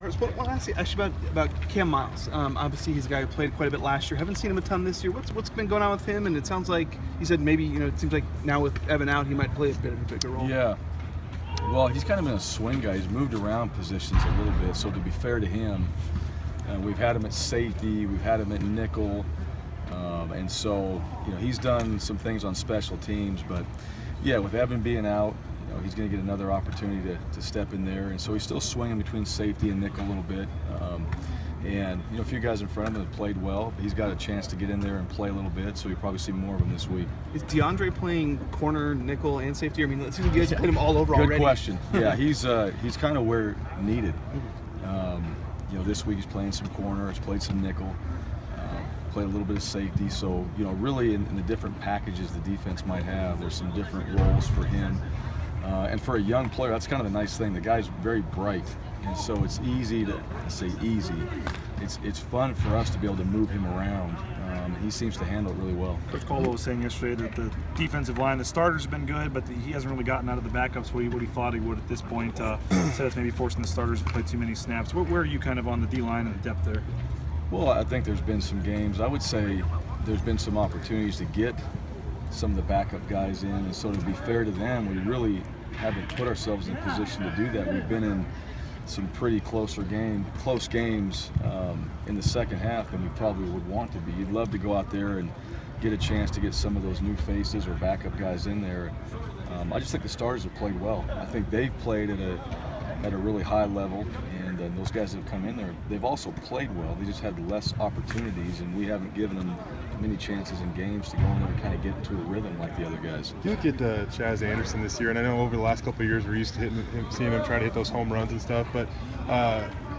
Well, actually about Cam Miles. Obviously, he's a guy who played quite a bit last year. Haven't seen him a ton this year. What's been going on with him? And it sounds like you said maybe it seems like now with Evan out, he might play a bit of a bigger role. Yeah. Well, he's kind of been a swing guy. He's moved around positions a little bit. So to be fair to him, we've had him at safety, we've had him at nickel, and so he's done some things on special teams. But yeah, with Evan being out, he's going to get another opportunity to step in there, and so he's still swinging between safety and nickel a little bit. And a few guys in front of him have played well, but he's got a chance to get in there and play a little bit, so you'll probably see more of him this week. Is DeAndre playing corner, nickel, and safety? I mean, it seems like you guys have played him all over already. Good question. Yeah, he's kind of where needed. This week he's playing some corner, he's played some nickel, played a little bit of safety. So, really in the different packages the defense might have, there's some different roles for him. And for a young player, that's kind of the nice thing. The guy's very bright, and so it's easy to say easy. It's fun for us to be able to move him around. He seems to handle it really well. Coach Caldwell was saying yesterday that the defensive line, the starters have been good, but he hasn't really gotten out of the backups what he thought he would at this point. Said it's maybe forcing the starters to play too many snaps. Where are you kind of on the D-line and the depth there? Well, I think there's been some games. I would say there's been some opportunities to get some of the backup guys in, and so to be fair to them, we really haven't put ourselves in a position to do that. We've been in some pretty close games in the second half than we probably would want to be. You'd love to go out there and get a chance to get some of those new faces or backup guys in there. I just think the starters have played well. I think they've played at a really high level, and those guys that have come in there, they've also played well. They just had less opportunities, and we haven't given them many chances in games to go in there and kind of get into a rhythm like the other guys. You look at Chaz Anderson this year, and I know over the last couple of years we're used to seeing him try to hit those home runs and stuff, but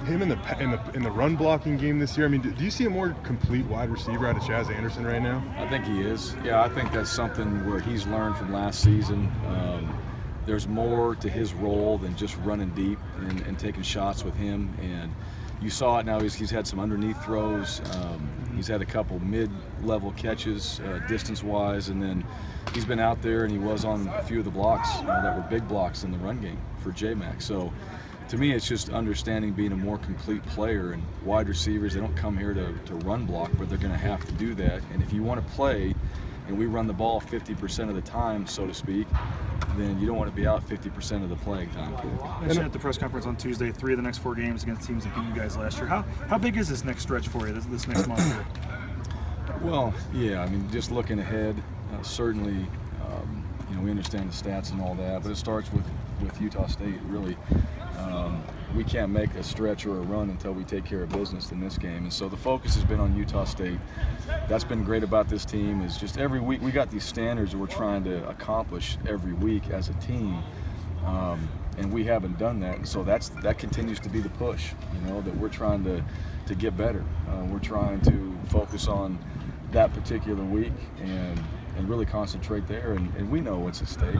him in the run blocking game this year, I mean, do you see a more complete wide receiver out of Chaz Anderson right now? I think he is. Yeah, I think that's something where he's learned from last season. There's more to his role than just running deep and taking shots with him. And you saw it now. He's had some underneath throws. He's had a couple mid-level catches distance-wise, and then he's been out there and he was on a few of the blocks that were big blocks in the run game for J-Mac. So to me, it's just understanding being a more complete player. And wide receivers, they don't come here to run block, but they're going to have to do that. And if you want to play, and we run the ball 50% of the time, so to speak, then you don't want to be out 50% of the playing time. I mentioned at the press conference on Tuesday, 3 of the next 4 games against teams that beat you guys last year. How big is this next stretch for you, this next month here? Well, yeah, I mean, just looking ahead, certainly, we understand the stats and all that, but it starts with Utah State, really. We can't make a stretch or a run until we take care of business in this game. And so the focus has been on Utah State. That's been great about this team, is just every week we got these standards that we're trying to accomplish every week as a team. And we haven't done that. And so that continues to be the push, that we're trying to get better. We're trying to focus on that particular week and really concentrate there, and we know what's at stake,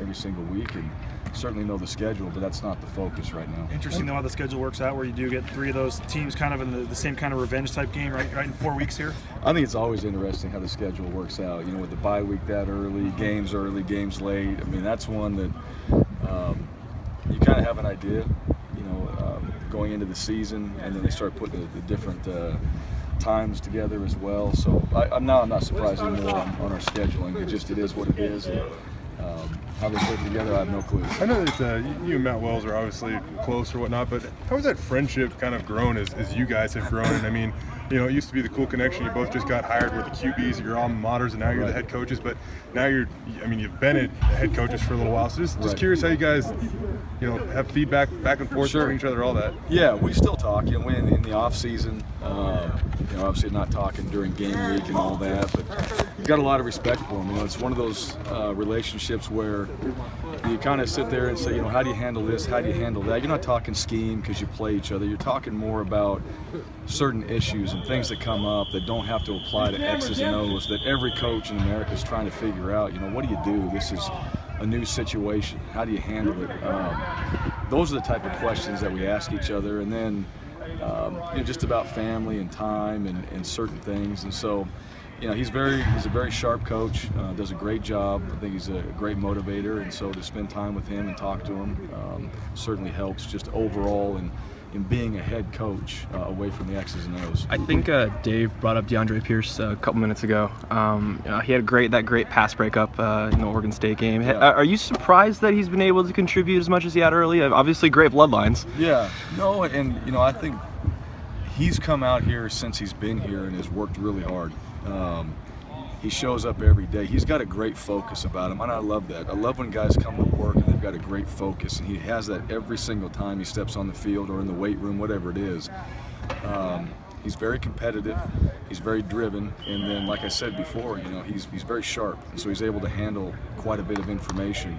every single week, and certainly know the schedule, but that's not the focus right now. Interesting though how the schedule works out, where you do get 3 of those teams kind of in the same kind of revenge type game, right in 4 weeks here. I think it's always interesting how the schedule works out. With the bye week that early, games late. I mean, that's one that you kind of have an idea, going into the season, and then they start putting the different times together as well. So I'm not surprised anymore on our scheduling. It is what it is. And, how they put it together, I have no clue. I know that you and Matt Wells are obviously close or whatnot, but how has that friendship kind of grown as you guys have grown? And I mean, it used to be the cool connection. You both just got hired with the QBs at your alma maters, and now you're the head coaches. But now you've been at head coaches for a little while. So just curious how you guys, have feedback back and forth from each other, all that. Yeah, we still talk. We in the off season, obviously not talking during game week and all that, but we've got a lot of respect for him. It's one of those relationships where you kind of sit there and say, how do you handle this? How do you handle that? You're not talking scheme because you play each other. You're talking more about certain issues and things that come up that don't have to apply to X's and O's, that every coach in America is trying to figure out. What do you do? This is a new situation. How do you handle it? Those are the type of questions that we ask each other, and then just about family and time and certain things. And so, he's a very sharp coach, does a great job. I think he's a great motivator, and so to spend time with him and talk to him certainly helps just overall in being a head coach away from the X's and O's. I think Dave brought up DeAndre Pierce a couple minutes ago. He had that great pass breakup in the Oregon State game. Yeah. Are you surprised that he's been able to contribute as much as he had early? Obviously, great bloodlines. Yeah, no, and I think he's come out here since he's been here and has worked really hard. He shows up every day. He's got a great focus about him, and I love that. I love when guys come to work and they've got a great focus, and he has that every single time he steps on the field or in the weight room, whatever it is. He's very competitive. He's very driven, and then, like I said before, he's very sharp, and so he's able to handle quite a bit of information,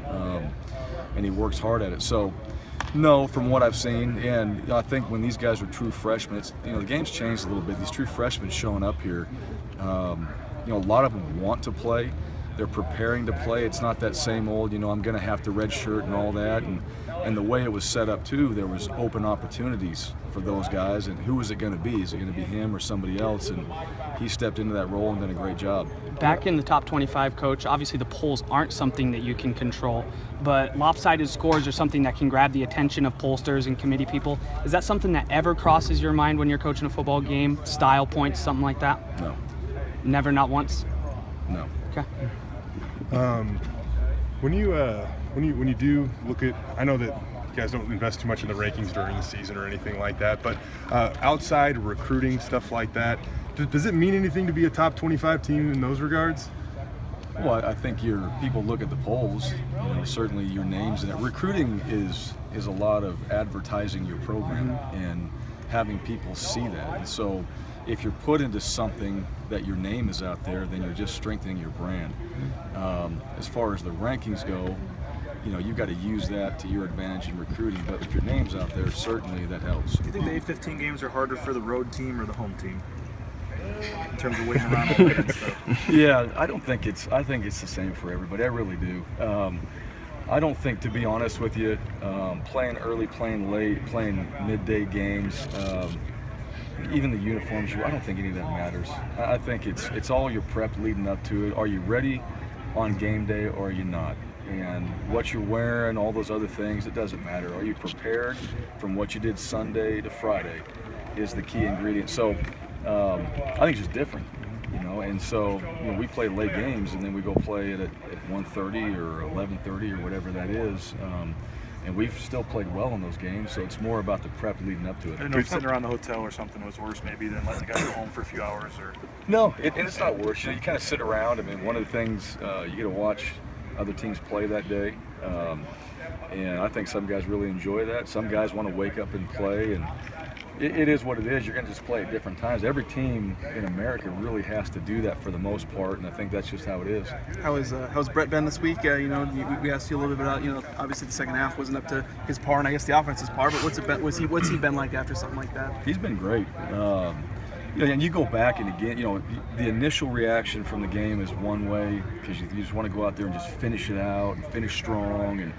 and he works hard at it. So, no, from what I've seen, and I think when these guys are true freshmen, the game's changed a little bit. These true freshmen showing up here. A lot of them want to play. They're preparing to play. It's not that same old, I'm going to have to redshirt and all that. And the way it was set up, too, there was open opportunities for those guys. And who was it going to be? Is it going to be him or somebody else? And he stepped into that role and done a great job. Back in the top 25, Coach, obviously the polls aren't something that you can control, but lopsided scores are something that can grab the attention of pollsters and committee people. Is that something that ever crosses your mind when you're coaching a football game? Style points, something like that? No. Never, not once? No. Okay. When you do look at, I know that you guys don't invest too much in the rankings during the season or anything like that, but outside recruiting, stuff like that, does it mean anything to be a top 25 team in those regards? Well, I think people look at the polls, certainly your names in it. Recruiting is a lot of advertising your program and having people see that. And so if you're put into something that your name is out there, then you're just strengthening your brand. As far as the rankings go, you've got to use that to your advantage in recruiting, but if your name's out there, certainly that helps. Do you think the A-15 games are harder for the road team or the home team in terms of waiting around and stuff? Yeah, I think it's the same for everybody. I really do. I don't think, to be honest with you, playing early, playing late, playing midday games, even the uniforms, I don't think any of that matters. I think it's all your prep leading up to it. Are you ready on game day or are you not? And what you're wearing, all those other things, it doesn't matter. Are you prepared from what you did Sunday to Friday is the key ingredient. So I think it's just different, and so we play late games and then we go play it at 1:30 or 11:30 or whatever that is. And we've still played well in those games, so it's more about the prep leading up to it. I don't know if sitting around the hotel or something was worse maybe than letting the guys go home for a few hours or... No, and it's not worse. You kind of sit around. I mean, one of the things, you get to watch other teams play that day. And I think some guys really enjoy that. Some guys want to wake up and play, and it is what it is. You're going to just play at different times. Every team in America really has to do that for the most part, and I think that's just how it is. How's Brett been this week? We asked you a little bit about, obviously the second half wasn't up to his par, and I guess the offense's par. But what's he been like after something like that? He's been great. And you go back and again, the initial reaction from the game is one way because you just want to go out there and just finish it out and finish strong and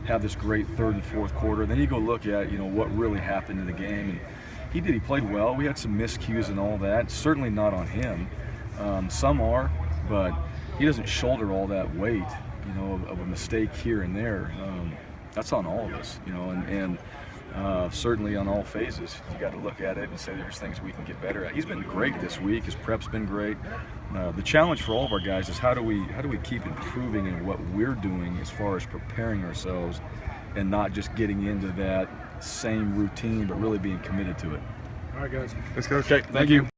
have this great third and fourth quarter. Then you go look at, what really happened in the game. And he played well. We had some miscues and all that. Certainly not on him. Some are, but he doesn't shoulder all that weight, of a mistake here and there. That's on all of us, and certainly on all phases. You got to look at it and say there's things we can get better at. He's been great this week. His prep's been great. The challenge for all of our guys is how do we keep improving in what we're doing as far as preparing ourselves and not just getting into that same routine, but really being committed to it. All right, guys. Let's go. Okay, thank you.